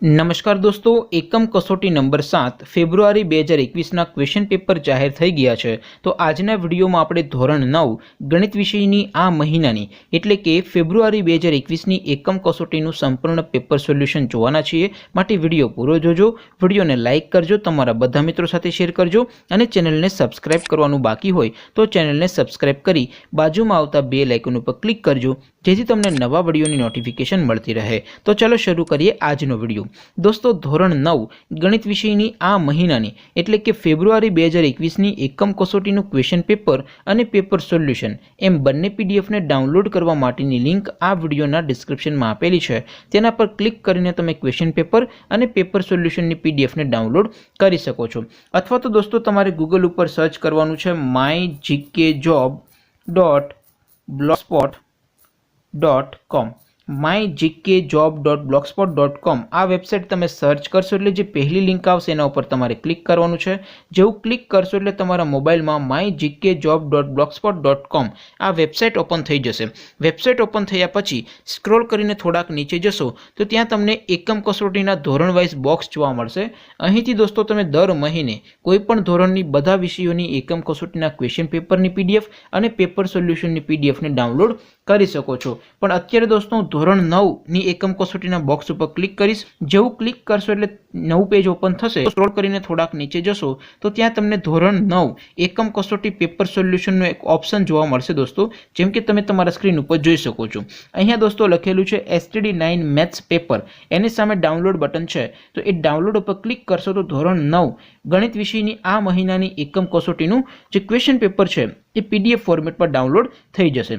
नमस्कार दोस्तों, एकम कसोटी नंबर 7 फेब्रुआरी 2021 क्वेश्चन पेपर जाहिर થઈ ગયા છે। તો આજના વિડીયોમાં આપણે ધોરણ 9 ગણિત વિષયની આ મહિનાની એટલે કે ફેબ્રુઆરી 2021ની એકમ કસોટીનું સંપૂર્ણ પેપર સોલ્યુશન જોવાના છીએ। માટે વિડીયો પૂરો જોજો, વિડીયોને લાઈક કરજો, તમારા બધા મિત્રો સાથે શેર કરજો અને ચેનલને સબસ્ક્રાઇબ કરવાનું બાકી હોય તો ચેનલને સબસ્ક્રાઇબ કરી બાજુમાં આવતા બેલ આઇકન ઉપર ક્લિક કરજો જેથી તમને નવા વિડીયોની નોટિફિકેશન મળતી રહે। તો ચાલો શરૂ કરીએ આજનો વિડીયો। दोस्तों धोरण 9 गणित विषयनी आ महीनानी एटले के फेब्रुआरी 2021 एकम कसोटीनुं क्वेश्चन पेपर अने पेपर सोल्यूशन एम बंने पीडीएफ ने डाउनलॉड करवा माटेनी लिंक आ विडियोना डिस्क्रिप्शन में आपेली छे। तेना पर क्लिक करीने तमे क्वेश्चन पेपर अने पेपर सोल्यूशन नी पीडीएफ ने डाउनलॉड करी सको छो। अथवा तो दोस्तों तमारे गूगल पर सर्च करवानुं छे mygkjob.blogspot.com mygkjob.blogspot.com आ वेबसाइट तमे सर्च करशो एटले जे पहली लिंक आवशे एना उपर तमारे क्लिक करवानुं छे। जेवुं क्लिक करशो एटले तमारा मोबाइल में mygkjob.blogspot.com आ वेबसाइट ओपन थई जशे। वेबसाइट ओपन थया पछी स्क्रॉल करीने थोड़ाक नीचे जशो तो त्यां तमने एकम कसोटीना धोरण वाइज बॉक्स जोवा मळशे। અહીંથી दोस्तों तमे दर महीने कोईपण धोरणनी बधा विषयोनी एकम कसोटीना क्वेश्चन पेपरनी पीडीएफ અને पेपर सोल्यूशननी पीडीएफ ने डाउनलॉड કરી શકો છો। પણ અત્યારે दोस्तों ધોરણ 9 ની એકમ કસોટીના બોક્સ ઉપર ક્લિક કરીશ। જેવું ક્લિક કરશો એટલે નવું પેજ ઓપન થશે। સ્ક્રોલ કરીને થોડાક નીચે જશો તો ત્યાં તમને ધોરણ 9 એકમ કસોટી પેપર સોલ્યુશનનો એક ઓપ્શન જોવા મળશે दोस्तों, જેમ કે તમે તમારા સ્ક્રીન ઉપર જોઈ શકો છો। અહીંયા दोस्तों લખેલું છે STD9 મેથ્સ પેપર, એની સામે ડાઉનલોડ બટન છે તો એ ડાઉનલોડ ઉપર ક્લિક કરશો તો ધોરણ 9 ગણિત વિષયની આ મહિનાની એકમ કસોટીનું જે ક્વેશ્ચન પેપર છે એ પીડીએફ ફોર્મેટ પર ડાઉનલોડ થઈ જશે।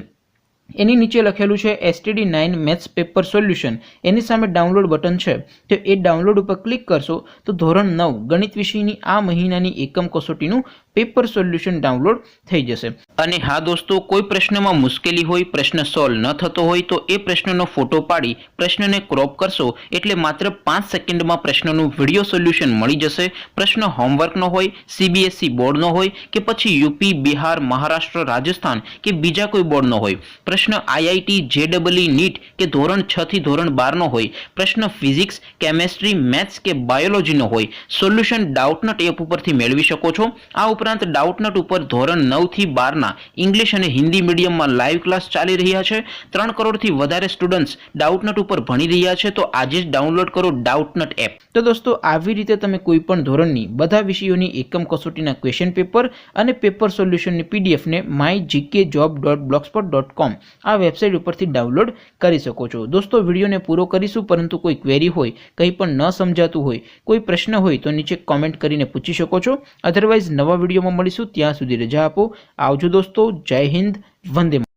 એની નીચે લખેલું છે STD9 મેથ્સ પેપર સોલ્યુશન, એની સામે ડાઉનલોડ બટન છે તો એ ડાઉનલોડ ઉપર ક્લિક કરશો તો ધોરણ 9 ગણિત વિષયની આ મહિનાની એકમ કસોટીનું પેપર સોલ્યુશન ડાઉનલોડ થઈ જશે। અને હા दोस्तों, કોઈ પ્રશ્નમાં મુશ્કેલી હોય, પ્રશ્ન સોલ્વ ન થતો હોય તો એ પ્રશ્નનો ફોટો પાડી પ્રશ્નને ક્રોપ કરશો એટલે માત્ર 5 સેકન્ડમાં પ્રશ્નનું વિડિયો સોલ્યુશન મળી જશે। પ્રશ્ન હોમવર્કનો હોય, CBSE બોર્ડનો હોય કે પછી યુપી, બિહાર, મહારાષ્ટ્ર, રાજસ્થાન કે બીજા કોઈ બોર્ડનો હોય, प्रश्न IIT, JEE, नीट के धोरण 6 થી ધોરણ 12 નો હોય, प्रश्न फिजिक्स, केमिस्ट्री, मैथ्स के बायोलॉजी નો હોય, સોલ્યુશન ડાઉટનટ એપ ઉપરથી મેળવી શકો છો। આ ઉપરાંત ડાઉટનટ ઉપર ધોરણ 9 થી 12 ના ઇંગ્લિશ અને હિન્દી મીડિયમમાં લાઈવ ક્લાસ ચાલી રહ્યા છે। 3 કરોડથી વધારે સ્ટુડન્ટ્સ ડાઉટનટ ઉપર ભણી રહ્યા છે તો આજે જ ડાઉનલોડ કરો ડાઉટનટ એપ। તો દોસ્તો આવી રીતે તમે કોઈ પણ ધોરણની બધા વિષયોની એકમ કસોટીના ક્વેશ્ચન પેપર અને પેપર સોલ્યુશનની પીડીએફ ને mygkjob.blogspot.com आ वेबसाइट उपरथी डाउनलॉड करी सको छो। दोस्तों वीडियो ने पूरो करीशुं, परंतु कोई क्वेरी होय, कंई पण न समजातुं होय, कोई प्रश्न होय तो नीचे कॉमेंट करीने पूछी शको छो। अदरवाइज नवा वीडियो में मळीशुं, त्यां सुधी रजा आपो। आवजो दोस्तों, जय हिंद, वंदे।